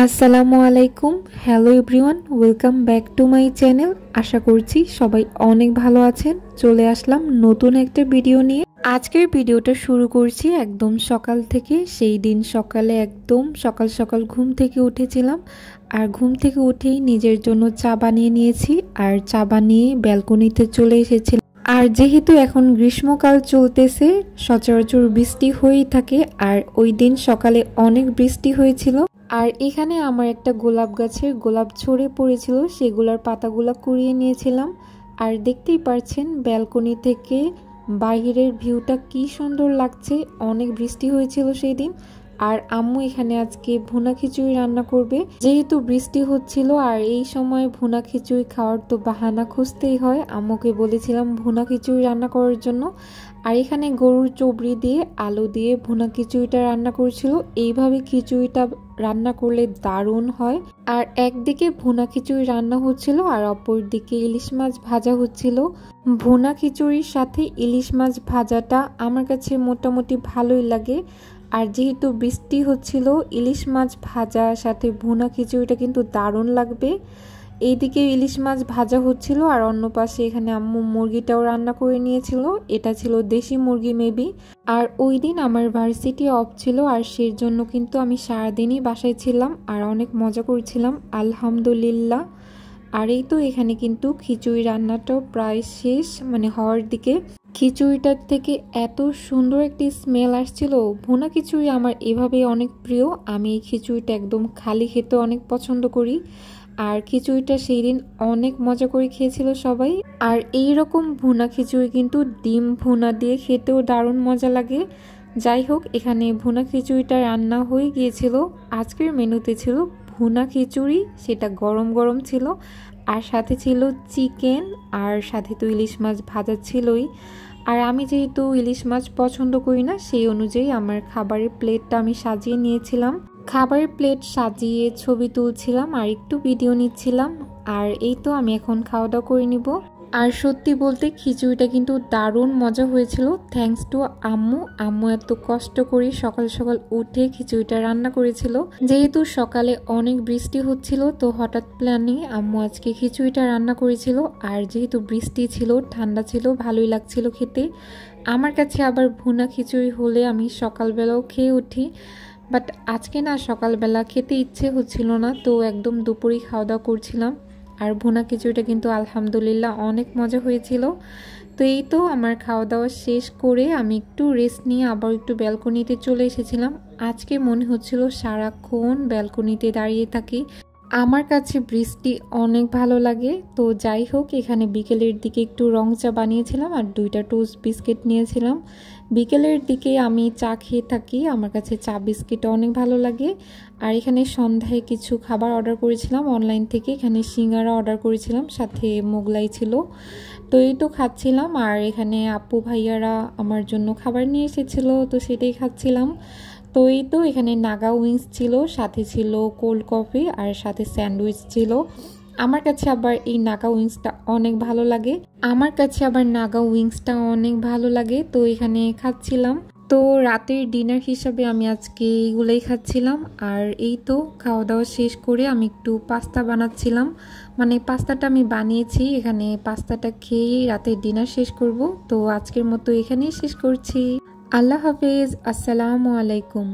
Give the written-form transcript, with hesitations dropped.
আসসালামু আলাইকুম। Hello everyone, welcome back to my channel. আশা করছি সবাই অনেক ভালো আছেন। চলে আসলাম নতুন একটা ভিডিও নিয়ে। আজকের ভিডিওটা শুরু করছি একদম সকাল থেকে। সেই দিন সকালে একদম সকাল সকাল ঘুম থেকে উঠেছিলাম, আর ঘুম থেকে উঠেই নিজের জন্য চা বানিয়ে নিয়েছি, আর চা বানিয়ে ব্যালকনিতে চলে এসেছিলাম। আর যেহেতু এখন গ্রীষ্মকাল চলতেছে, সচরাচর বৃষ্টি হয়েই থাকে, আর ওই দিন সকালে অনেক বৃষ্টি হয়েছিল। আর এখানে আমার একটা গোলাপ গাছের গোলাপ ঝরে পড়েছিল, সেগুলোর পাতাগুলো কুড়িয়ে নিয়েছিলাম। আর দেখতেই পারছেন ব্যালকনি থেকে বাইরের ভিউটা কি সুন্দর লাগছে। অনেক বৃষ্টি হয়েছিল সেই দিন। আর আম্মু এখানে আজকে ভুনা খিচুড়ি রান্না করবে। যেহেতু বৃষ্টি হচ্ছিল আর এই সময় ভুনা খিচুড়ি খাওয়ার তো বাহানা খুঁজতেই হয়, আম্মুকে বলেছিলাম ভুনা খিচুড়ি রান্না করার জন্য। আর এখানে গরুর চবড়ি দিয়ে আলু দিয়ে ভুনা খিচুড়িটা রান্না করেছিল। এইভাবে খিচুড়িটা রান্না করলে দারুণ হয়। আর একদিকে ভুনা খিচুড়ি রান্না হচ্ছিল, আর অপর দিকে ইলিশ মাছ ভাজা হচ্ছিল। ভুনা খিচুড়ির সাথে ইলিশ মাছ ভাজাটা আমার কাছে মোটামুটি ভালোই লাগে। আর যেহেতু বৃষ্টি হচ্ছিল, ইলিশ মাছ ভাজা সাথে ভুনা খিচুড়িটা কিন্তু দারুণ লাগবে। এইদিকে ইলিশ মাছ ভাজা হচ্ছিল, আর অন্য পাশে এখানে আম্মু মুরগিটাও রান্না করে নিয়েছিল। এটা ছিল দেশি মুরগি মেবি। আর ওই দিন আমার ভার্সিটি অফ ছিল, আর সেই জন্য কিন্তু আমি সারাদিনই বাসায় ছিলাম আর অনেক মজা করছিলাম আলহামদুলিল্লাহ। আর এই তো এখানে কিন্তু খিচুড়ি রান্নাটাও প্রায় শেষ, মানে হওয়ার দিকে। খিচুড়িটার থেকে এত সুন্দর একটি স্মেল আসছিল। ভুনা খিচুড়ি আমার এভাবেই অনেক প্রিয়। আমি এই খিচুড়িটা একদম খালি খেতে অনেক পছন্দ করি। আর খিচুড়িটা সেই দিন অনেক মজা করে খেয়েছিল সবাই। আর এই রকম ভুনা খিচুড়ি কিন্তু ডিম ভুনা দিয়ে খেতেও দারুণ মজা লাগে। যাই হোক, এখানে ভুনা খিচুড়িটা রান্না হয়ে গিয়েছিল। আজকের মেনুতে ছিল ভুনা খিচুড়ি, সেটা গরম গরম ছিল, আর সাথে ছিল চিকেন, আর সাথে তো ইলিশ মাছ ভাজা ছিলই। আর আমি যেহেতু ইলিশ মাছ পছন্দ করি না, সেই অনুযায়ী আমার খাবারের প্লেটটা আমি সাজিয়ে নিয়েছিলাম। খাবারের প্লেট সাজিয়ে ছবি তুলছিলাম আর একটু ভিডিও নিচ্ছিলাম। আর এই তো আমি এখন খাওয়া দাওয়া করে নিব। আর সত্যি বলতে খিচুড়িটা কিন্তু দারুণ মজা হয়েছিল। থ্যাঙ্কস টু আম্মু। আম্মু এত কষ্ট করে সকাল সকাল উঠে খিচুড়িটা রান্না করেছিল। যেহেতু সকালে অনেক বৃষ্টি হচ্ছিল, তো হঠাৎ প্ল্যানে আম্মু আজকে খিচুড়িটা রান্না করেছিল। আর যেহেতু বৃষ্টি ছিল, ঠান্ডা ছিল, ভালোই লাগছিল খেতে। আমার কাছে আবার ভুনা খিচুড়ি হলে আমি সকালবেলাও খেয়ে উঠি, বাট আজকে না, সকালবেলা খেতে ইচ্ছে হচ্ছিল না, তো একদম দুপুরেই খাওয়া দাওয়া করছিলাম। আর ভুনা খিচুড়িটা কিন্তু আলহামদুলিল্লাহ অনেক মজা হয়েছিল। তো এই তো আমার খাওয়া দাওয়া শেষ করে আমি একটু রেস্ট নিয়ে আবার একটু ব্যালকনিতে চলে এসেছিলাম। আজকে মনে হচ্ছিল সারাক্ষণ ব্যালকনিতে দাঁড়িয়ে থাকি। আমার কাছে বৃষ্টি অনেক ভালো লাগে। তো যাই হোক, এখানে বিকেলের দিকে একটু রং চা বানিয়েছিলাম আর 2টা টোস্ট বিস্কিট নিয়েছিলাম। বিকেলের দিকে আমি চা খেয়ে থাকি, আমার কাছে চা বিস্কিট অনেক ভালো লাগে। আর এখানে সন্ধ্যায় কিছু খাবার অর্ডার করেছিলাম অনলাইন থেকে। এখানে সিঙ্গারা অর্ডার করেছিলাম, সাথে মোগলাই ছিল। তো এই তো খাচ্ছিলাম। আর এখানে আপু ভাইয়ারা আমার জন্য খাবার নিয়ে এসেছিলো, তো সেটাই খাচ্ছিলাম। তো এই তো এখানে নাগা উইংস ছিল, সাথে ছিল কোল্ড কফি, আর সাথে স্যান্ডউইচ ছিল। আমার কাছে আবার এই নাগা উইংসটা অনেক ভালো লাগে, তো এখানে খাচ্ছিলাম। তো রাতের ডিনার হিসাবে আমি আজকে এইগুলোই খাচ্ছিলাম। আর এই তো খাওয়া দাওয়া শেষ করে আমি একটু পাস্তা বানাচ্ছিলাম, মানে পাস্তাটা আমি বানিয়েছি। এখানে পাস্তাটা খেয়েই রাতের ডিনার শেষ করব। তো আজকের মতো এখানেই শেষ করছি। আল্লাহ হাফেজ, আসসালামু আলাইকুম।